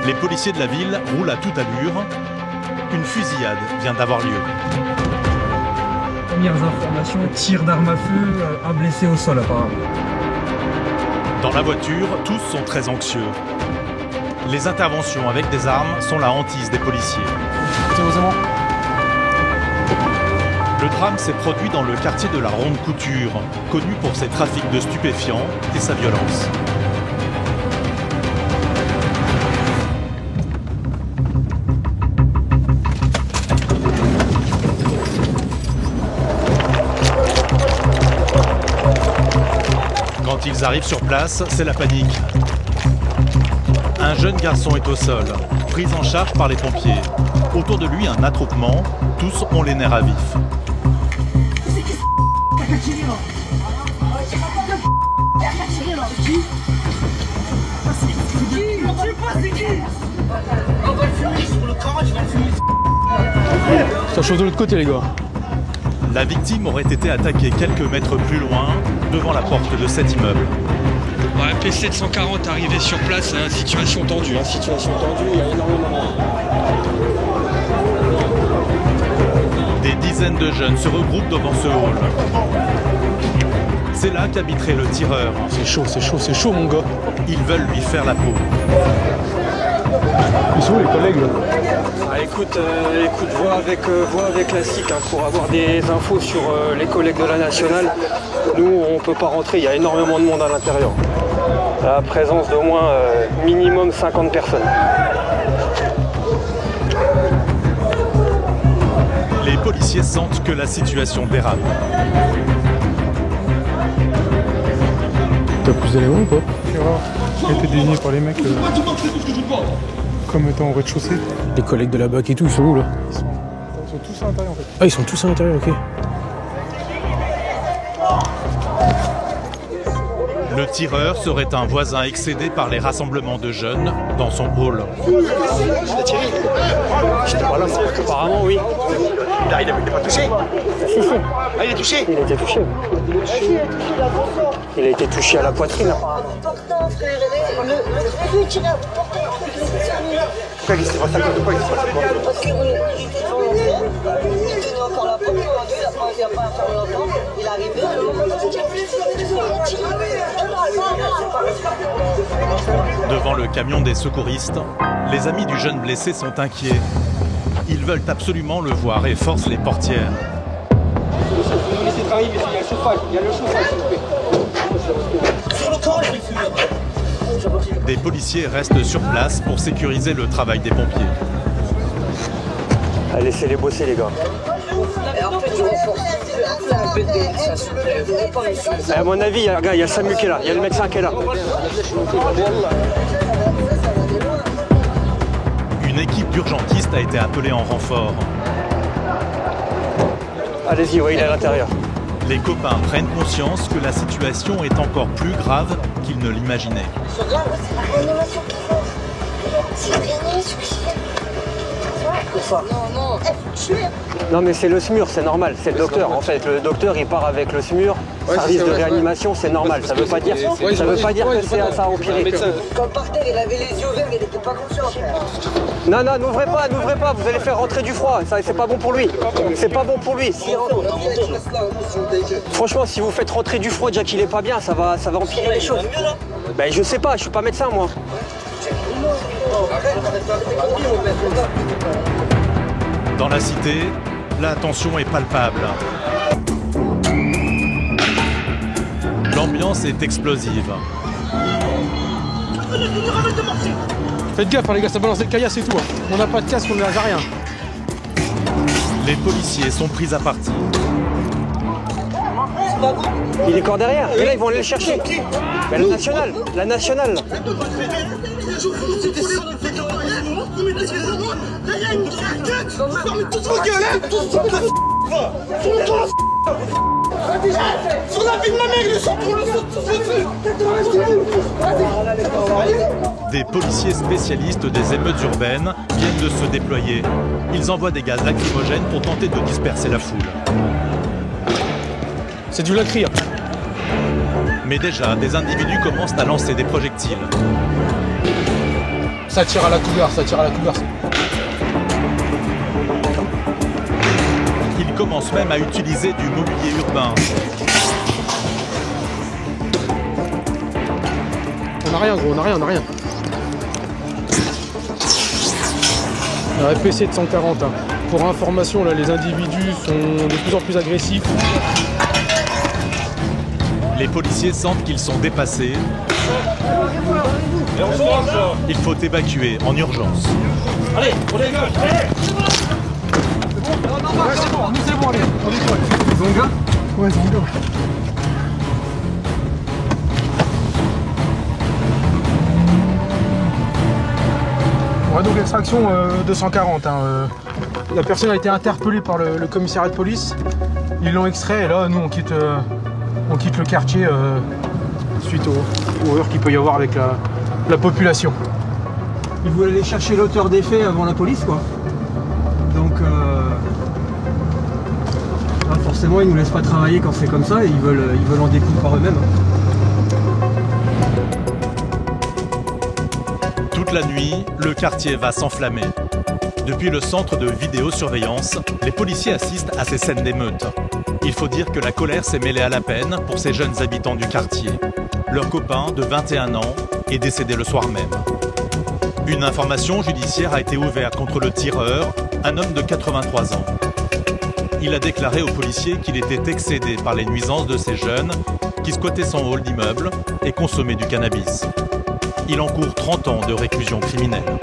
Les policiers de la ville roulent à toute allure. Une fusillade vient d'avoir lieu. Premières informations, tir d'arme à feu, un blessé au sol apparemment. Dans la voiture, tous sont très anxieux. Les interventions avec des armes sont la hantise des policiers. Le drame s'est produit dans le quartier de la Ronde Couture, connu pour ses trafics de stupéfiants et sa violence. Quand ils arrivent sur place, c'est la panique. Un jeune garçon est au sol, pris en charge par les pompiers. Autour de lui, un attroupement. Tous ont les nerfs à vif. Ça chauffe de l'autre côté, les gars. La victime aurait été attaquée quelques mètres plus loin, devant la porte de cet immeuble. Ouais, P740 arrivé sur place, situation tendue. Situation tendue, il y a énormément de monde. Des dizaines de jeunes se regroupent devant ce hall. C'est là qu'habiterait le tireur. C'est chaud, mon gars. Ils veulent lui faire la peau. Ils sont où les collègues là? Écoute, vois avec la SIC pour avoir des infos sur les collègues de la nationale. Nous, on peut pas rentrer, il y a énormément de monde à l'intérieur. La présence d'au moins minimum 50 personnes. Les policiers sentent que la situation dérape. T'as plus d'éléments ou pas? Qui a été désigné par les mecs comme étant au rez-de-chaussée. Les collègues de la BAC et tout, ils sont où là? Ils sont tous à l'intérieur en fait. Ah, ils sont tous à l'intérieur, ok. Le tireur serait un voisin excédé par les rassemblements de jeunes dans son hall. J'étais pas là, apparemment oui. Il n'est pas touché. Ah, il est touché. Il a été touché. Il a été touché à la poitrine. Pourquoi il s'est passé à cause de quoi? Parce que il tenait encore la porte, il a pas fermé longtemps, il est arrivé. Devant le camion des secouristes, les amis du jeune blessé sont inquiets. Ils veulent absolument le voir et forcent les portières. Des policiers restent sur place pour sécuriser le travail des pompiers. Laissez-les bosser les gars. À mon avis, il y a le SAMU qui est là, il y a le médecin qui est là. Une équipe d'urgentistes a été appelée en renfort. Allez-y, oui, il est à l'intérieur. Les copains prennent conscience que la situation est encore plus grave qu'ils ne l'imaginaient. Non mais c'est le SMUR, c'est normal, c'est le docteur. En fait, le docteur il part avec le SMUR, service de réanimation, c'est normal. Ça veut pas dire, que ça a empiré. Quand par terre, il avait les yeux ouverts, il n'était pas conscient. Non, n'ouvrez pas, vous allez faire rentrer du froid, ça c'est pas bon pour lui. C'est pas bon pour lui. Franchement, si vous faites rentrer du froid déjà qu'il est pas bien, ça va empirer les choses. Ben je sais pas, je suis pas médecin moi. Dans la cité, la tension est palpable. L'ambiance est explosive. Faites gaffe les gars, ça balance des caillasses et tout. On n'a pas de casque, on n'a rien. Les policiers sont pris à partie. Il est encore derrière, et là ils vont aller le chercher. Mais la nationale. Sur la vie de ma mère, ils sont pour le Des policiers spécialistes des émeutes urbaines viennent de se déployer. Ils envoient des gaz lacrymogènes pour tenter de disperser la foule. C'est du lacry. Mais déjà, des individus commencent à lancer des projectiles. Ça tire à la cougar, ça tire à la cougar. Il commence même à utiliser du mobilier urbain. On a rien gros, on a rien, on a rien. Un PC de 140. Hein. Pour information, là, les individus sont de plus en plus agressifs. Les policiers sentent qu'ils sont dépassés. Il faut évacuer en urgence. Allez, on est gars. C'est bon, nous c'est bon, allez, on est quoi? Zonga? Ouais, Zonga. Ouais, donc extraction 240. Hein, la personne a été interpellée par le commissariat de police. Ils l'ont extrait et là, nous, on quitte le quartier suite aux heures qu'il peut y avoir avec la population. Ils voulaient aller chercher l'auteur des faits avant la police, quoi. Donc, forcément, ils nous laissent pas travailler quand c'est comme ça et ils veulent en découdre par eux-mêmes. Toute la nuit, le quartier va s'enflammer. Depuis le centre de vidéosurveillance, les policiers assistent à ces scènes d'émeute. Il faut dire que la colère s'est mêlée à la peine pour ces jeunes habitants du quartier. Leur copain, de 21 ans, est décédé le soir même. Une information judiciaire a été ouverte contre le tireur, un homme de 83 ans. Il a déclaré aux policiers qu'il était excédé par les nuisances de ces jeunes qui squattaient son hall d'immeuble et consommaient du cannabis. Il encourt 30 ans de réclusion criminelle.